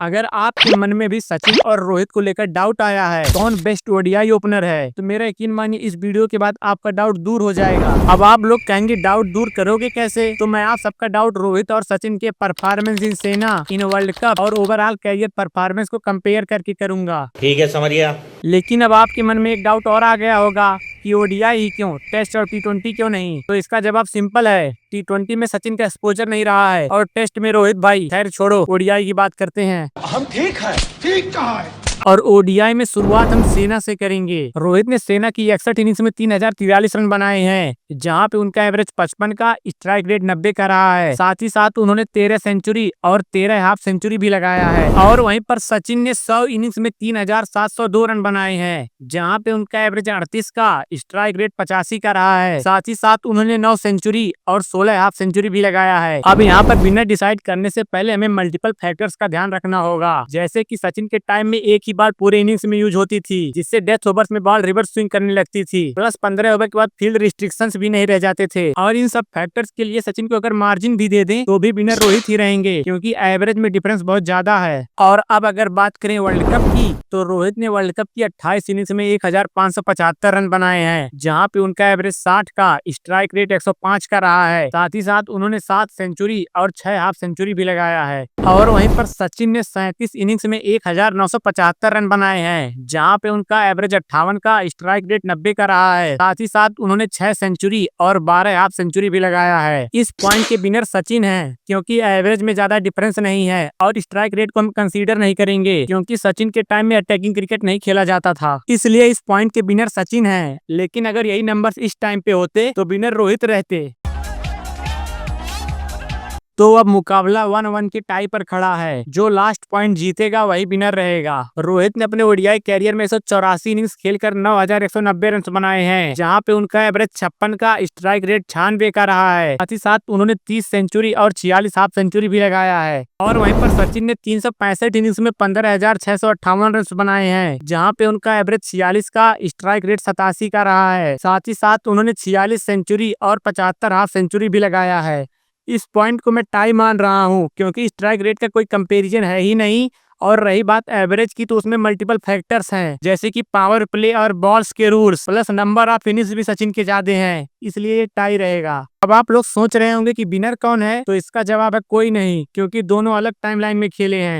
अगर आपके मन में भी सचिन और रोहित को लेकर डाउट आया है कौन बेस्ट ओडीआई ओपनर है, तो मेरा यकीन मानिए इस वीडियो के बाद आपका डाउट दूर हो जाएगा। अब आप लोग कहेंगे डाउट दूर करोगे कैसे, तो मैं आप सबका डाउट रोहित और सचिन के परफॉर्मेंस इन सेना, इन वर्ल्ड कप और ओवरऑल कैरियर परफॉर्मेंस को कंपेयर करके करूंगा। ठीक है, समझ गया। लेकिन अब आपके मन में एक डाउट और आ गया होगा कि ओडीआई ही क्यों, टेस्ट और टी20 क्यों नहीं। तो इसका जवाब सिंपल है, टी20 में सचिन का एक्सपोजर नहीं रहा है और टेस्ट में रोहित भाई। खैर छोड़ो, ओडीआई की बात करते हैं। हम ठीक है, ठीक कहा है। और ओडीआई में शुरुआत हम सेना से करेंगे। रोहित ने सेना की 61 इनिंग्स में 3043 रन बनाए हैं, जहां पे उनका एवरेज 55 का, स्ट्राइक रेट 90 का रहा है। साथ ही साथ उन्होंने 13 सेंचुरी और 13 हाफ सेंचुरी भी लगाया है। और वहीं पर सचिन ने 100 इनिंग्स में 3702 रन बनाए हैं, जहां पे उनका एवरेज 38 का, स्ट्राइक रेट 85 का रहा है। साथ ही साथ उन्होंने 9 सेंचुरी और 16 हाफ सेंचुरी भी लगाया है। अब यहाँ पर विनर डिसाइड करने से पहले हमें मल्टीपल फैक्टर्स का ध्यान रखना होगा, जैसे कि सचिन के टाइम में एक ही बाल पूरे इनिंग्स में यूज होती थी, जिससे डेथ ओवर्स में बॉल रिवर्स स्विंग करने लगती थी। प्लस 15 ओवर के बाद फील्ड रिस्ट्रिक्शंस भी नहीं रह जाते थे। और इन सब फैक्टर्स के लिए सचिन को अगर मार्जिन भी दे दें तो भी विनर रोहित ही रहेंगे, क्योंकि एवरेज में डिफरेंस बहुत ज्यादा है। और अब अगर बात करें वर्ल्ड कप की, तो रोहित ने वर्ल्ड कप की 28 इनिंग्स में 1575 रन बनाए हैं, जहाँ पे उनका एवरेज 60 का, स्ट्राइक रेट 105 का रहा है। साथ ही साथ उन्होंने 7 सेंचुरी और 6 हाफ सेंचुरी भी लगाया है। और वहीं पर सचिन ने 37 इनिंग्स में 1975 रन बनाए हैं, जहां पे उनका एवरेज 58 का, स्ट्राइक रेट 90 का रहा है। साथ ही साथ उन्होंने 6 सेंचुरी और 12 हाफ सेंचुरी भी लगाया है। इस पॉइंट के विनर सचिन हैं, क्योंकि एवरेज में ज्यादा डिफरेंस नहीं है। और स्ट्राइक रेट को हम कंसीडर नहीं करेंगे, क्योंकि सचिन के टाइम में अटैकिंग क्रिकेट नहीं खेला जाता था, इसलिए इस पॉइंट के विनर सचिन है। लेकिन अगर यही नंबर्स इस टाइम पे होते तो विनर रोहित रहते। तो अब मुकाबला 1-1 की टाई पर खड़ा है। जो लास्ट पॉइंट जीतेगा वही विनर रहेगा। रोहित ने अपने ओडीआई कैरियर में 184 इनिंग्स खेलकर 9190 रन बनाए हैं, जहां पे उनका एवरेज 56 का, स्ट्राइक रेट 96 का रहा है। साथ ही साथ उन्होंने 30 सेंचुरी और 46 हाफ सेंचुरी भी लगाया है। और वहीं पर सचिन ने 365 इनिंग्स में 15,658 रन बनाए हैं, जहाँ पे उनका एवरेज 46 का, स्ट्राइक रेट 87 का रहा है। साथ ही साथ उन्होंने 46 सेंचुरी और 75 हाफ सेंचुरी भी लगाया है। इस पॉइंट को मैं टाई मान रहा हूं, क्योंकि स्ट्राइक रेट का कोई कंपैरिजन है ही नहीं। और रही बात एवरेज की, तो उसमें मल्टीपल फैक्टर्स हैं, जैसे कि पावर प्ले और बॉल्स के rules, plus number of finish भी सचिन के ज्यादा हैं, इसलिए ये टाई रहेगा। अब आप लोग सोच रहे होंगे कि विनर कौन है, तो इसका जवाब है कोई नहीं, क्योंकि दोनों अलग टाइमलाइन में खेले हैं।